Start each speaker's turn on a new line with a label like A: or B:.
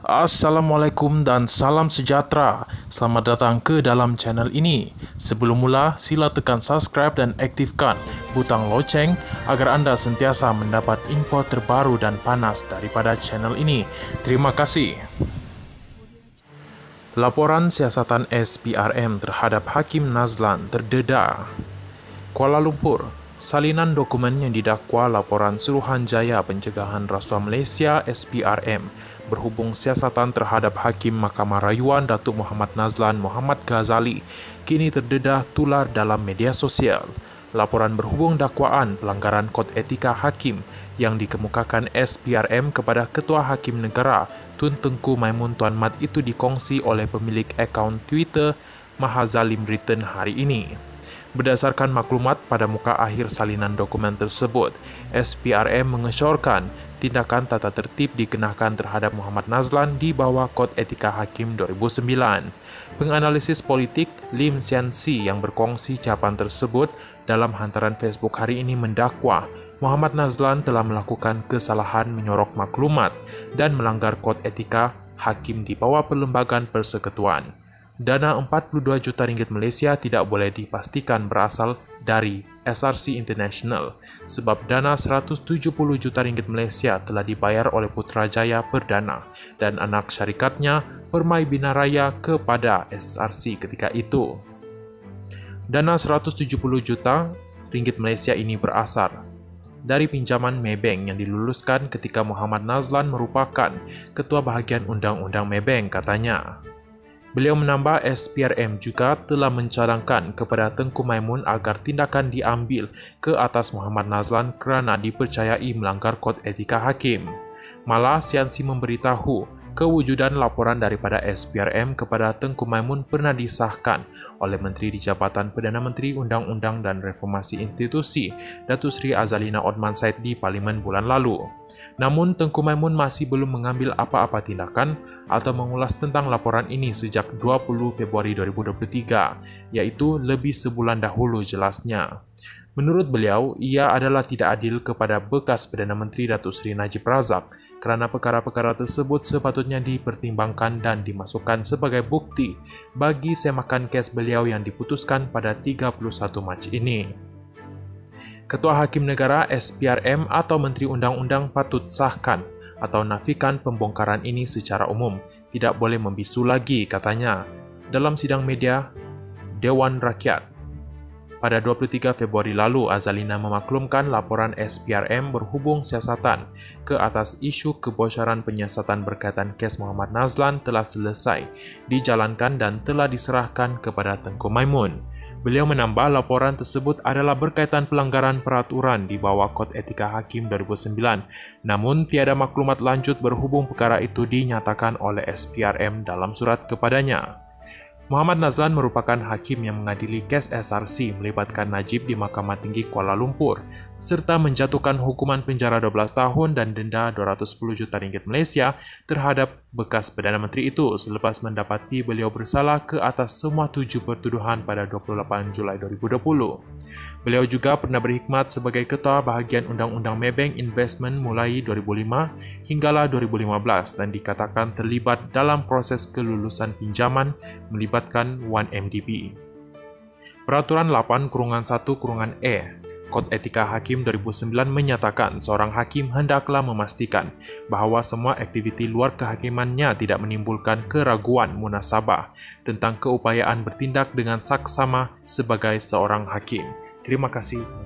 A: Assalamualaikum dan salam sejahtera. Selamat datang ke dalam channel ini. Sebelum mula, sila tekan subscribe dan aktifkan butang loceng agar anda sentiasa mendapat info terbaru dan panas daripada channel ini. Terima kasih. Laporan siasatan SPRM terhadap Hakim Nazlan terdedah. Kuala Lumpur, salinan dokumen yang didakwa laporan Suruhanjaya Pencegahan Rasuah Malaysia SPRM berhubung siasatan terhadap Hakim Mahkamah Rayuan Datuk Muhammad Nazlan Muhammad Ghazali kini terdedah tular dalam media sosial. Laporan berhubung dakwaan pelanggaran kod etika hakim yang dikemukakan SPRM kepada Ketua Hakim Negara Tun Tengku Maimun Tuan Mat itu dikongsi oleh pemilik akaun Twitter Mahazalim Written hari ini. Berdasarkan maklumat pada muka akhir salinan dokumen tersebut, SPRM mengesyorkan tindakan tata tertib dikenakan terhadap Muhammad Nazlan di bawah Kod Etika Hakim 2009. Penganalisis politik Lim Sian Si yang berkongsi ucapan tersebut dalam hantaran Facebook hari ini mendakwa Muhammad Nazlan telah melakukan kesalahan menyorok maklumat dan melanggar Kod Etika Hakim di bawah Perlembagaan Persekutuan. Dana 42 juta ringgit Malaysia tidak boleh dipastikan berasal dari SRC International sebab dana 170 juta ringgit Malaysia telah dibayar oleh Putrajaya Perdana dan anak syarikatnya Permai Binaraya kepada SRC ketika itu. Dana 170 juta ringgit Malaysia ini berasal dari pinjaman Maybank yang diluluskan ketika Muhammad Nazlan merupakan Ketua Bahagian Undang-Undang Maybank, katanya. Beliau menambah SPRM juga telah mencadangkan kepada Tengku Maimun agar tindakan diambil ke atas Muhammad Nazlan kerana dipercayai melanggar Kod Etika Hakim. Malah Sian Si memberitahu kewujudan laporan daripada SPRM kepada Tengku Maimun pernah disahkan oleh Menteri di Jabatan Perdana Menteri Undang-Undang dan Reformasi Institusi Datuk Seri Azalina Othman Said di Parlimen bulan lalu. Namun Tengku Maimun masih belum mengambil apa-apa tindakan atau mengulas tentang laporan ini sejak 20 Februari 2023, iaitu lebih sebulan dahulu jelasnya. Menurut beliau, ia adalah tidak adil kepada bekas Perdana Menteri Datuk Seri Najib Razak kerana perkara-perkara tersebut sepatutnya dipertimbangkan dan dimasukkan sebagai bukti bagi semakan kes beliau yang diputuskan pada 31 Mac ini. Ketua Hakim Negara SPRM atau Menteri Undang-Undang patut sahkan atau nafikan pembongkaran ini secara umum. Tidak boleh membisu lagi, katanya, dalam sidang media Dewan Rakyat. Pada 23 Februari lalu, Azalina memaklumkan laporan SPRM berhubung siasatan ke atas isu kebocoran penyiasatan berkaitan kes Muhammad Nazlan telah selesai dijalankan dan telah diserahkan kepada Tengku Maimun. Beliau menambah laporan tersebut adalah berkaitan pelanggaran peraturan di bawah Kod Etika Hakim 2009, namun tiada maklumat lanjut berhubung perkara itu dinyatakan oleh SPRM dalam surat kepadanya. Muhammad Nazlan merupakan hakim yang mengadili kes SRC melibatkan Najib di Mahkamah Tinggi Kuala Lumpur serta menjatuhkan hukuman penjara 12 tahun dan denda 210 juta ringgit Malaysia terhadap bekas Perdana Menteri itu selepas mendapati beliau bersalah ke atas semua 7 pertuduhan pada 28 Julai 2020. Beliau juga pernah berkhidmat sebagai Ketua Bahagian Undang-Undang Maybank Investment mulai 2005 hinggalah 2015 dan dikatakan terlibat dalam proses kelulusan pinjaman melibatkan 1MDB. Peraturan 8-1-E Kod Etika Hakim 2009 menyatakan seorang hakim hendaklah memastikan bahawa semua aktiviti luar kehakimannya tidak menimbulkan keraguan munasabah tentang keupayaan bertindak dengan saksama sebagai seorang hakim. Terima kasih.